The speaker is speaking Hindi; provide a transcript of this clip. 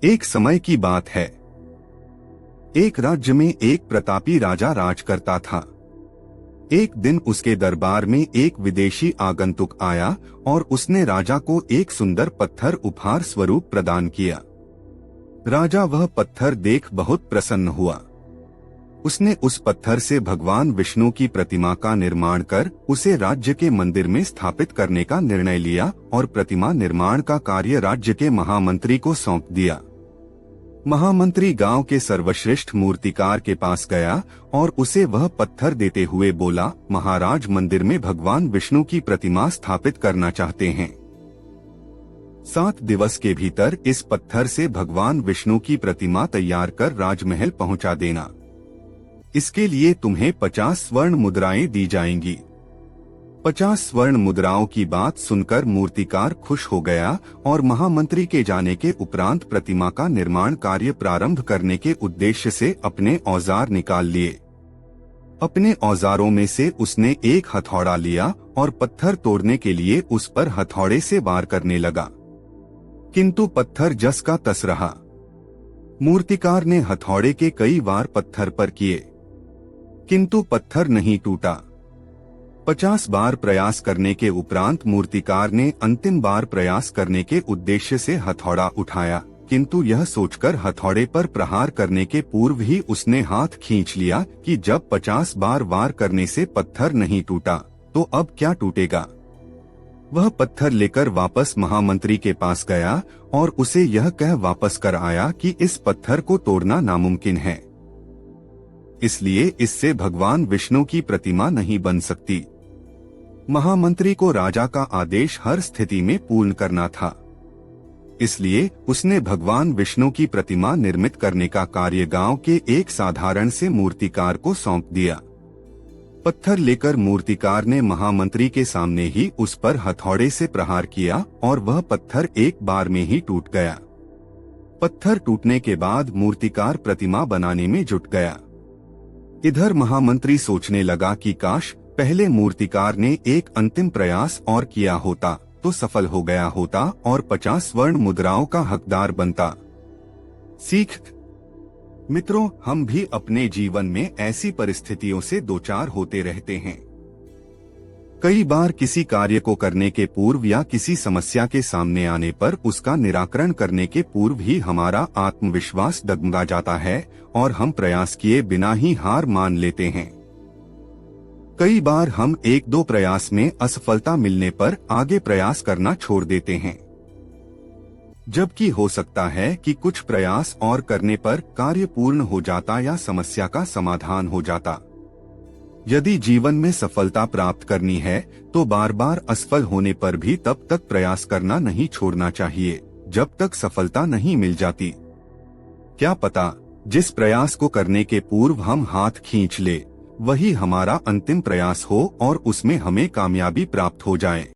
एक समय की बात है। एक राज्य में एक प्रतापी राजा राज करता था। एक दिन उसके दरबार में एक विदेशी आगंतुक आया और उसने राजा को एक सुंदर पत्थर उपहार स्वरूप प्रदान किया। राजा वह पत्थर देख बहुत प्रसन्न हुआ। उसने उस पत्थर से भगवान विष्णु की प्रतिमा का निर्माण कर उसे राज्य के मंदिर में स्थापित करने का निर्णय लिया और प्रतिमा निर्माण का कार्य राज्य के महामंत्री को सौंप दिया। महामंत्री गांव के सर्वश्रेष्ठ मूर्तिकार के पास गया और उसे वह पत्थर देते हुए बोला, महाराज मंदिर में भगवान विष्णु की प्रतिमा स्थापित करना चाहते हैं। 7 दिवस के भीतर इस पत्थर से भगवान विष्णु की प्रतिमा तैयार कर राजमहल पहुंचा देना। इसके लिए तुम्हें 50 स्वर्ण मुद्राएं दी जाएंगी। 50 स्वर्ण मुद्राओं की बात सुनकर मूर्तिकार खुश हो गया और महामंत्री के जाने के उपरांत प्रतिमा का निर्माण कार्य प्रारंभ करने के उद्देश्य से अपने औजार निकाल लिए। अपने औजारों में से उसने एक हथौड़ा लिया और पत्थर तोड़ने के लिए उस पर हथौड़े से वार करने लगा, किंतु पत्थर जस का तस रहा। मूर्तिकार ने हथौड़े के कई वार पत्थर पर किए, किंतु पत्थर नहीं टूटा। 50 बार प्रयास करने के उपरांत मूर्तिकार ने अंतिम बार प्रयास करने के उद्देश्य से हथौड़ा उठाया, किंतु यह सोचकर हथौड़े पर प्रहार करने के पूर्व ही उसने हाथ खींच लिया कि जब 50 बार वार करने से पत्थर नहीं टूटा तो अब क्या टूटेगा। वह पत्थर लेकर वापस महामंत्री के पास गया और उसे यह कह वापस कर आया कि इस पत्थर को तोड़ना नामुमकिन है, इसलिए इससे भगवान विष्णु की प्रतिमा नहीं बन सकती। महामंत्री को राजा का आदेश हर स्थिति में पूर्ण करना था, इसलिए उसने भगवान विष्णु की प्रतिमा निर्मित करने का कार्य गांव के एक साधारण से मूर्तिकार को सौंप दिया। पत्थर लेकर मूर्तिकार ने महामंत्री के सामने ही उस पर हथौड़े से प्रहार किया और वह पत्थर एक बार में ही टूट गया। पत्थर टूटने के बाद मूर्तिकार प्रतिमा बनाने में जुट गया। इधर महामंत्री सोचने लगा कि काश पहले मूर्तिकार ने एक अंतिम प्रयास और किया होता तो सफल हो गया होता और 50 स्वर्ण मुद्राओं का हकदार बनता। सीख मित्रों, हम भी अपने जीवन में ऐसी परिस्थितियों से दो चार होते रहते हैं। कई बार किसी कार्य को करने के पूर्व या किसी समस्या के सामने आने पर उसका निराकरण करने के पूर्व ही हमारा आत्मविश्वास डगमगा जाता है और हम प्रयास किए बिना ही हार मान लेते हैं। कई बार हम 1-2 प्रयास में असफलता मिलने पर आगे प्रयास करना छोड़ देते हैं, जबकि हो सकता है कि कुछ प्रयास और करने पर कार्य पूर्ण हो जाता या समस्या का समाधान हो जाता। यदि जीवन में सफलता प्राप्त करनी है तो बार बार असफल होने पर भी तब तक प्रयास करना नहीं छोड़ना चाहिए जब तक सफलता नहीं मिल जाती। क्या पता जिस प्रयास को करने के पूर्व हम हाथ खींच ले वही हमारा अंतिम प्रयास हो और उसमें हमें कामयाबी प्राप्त हो जाए।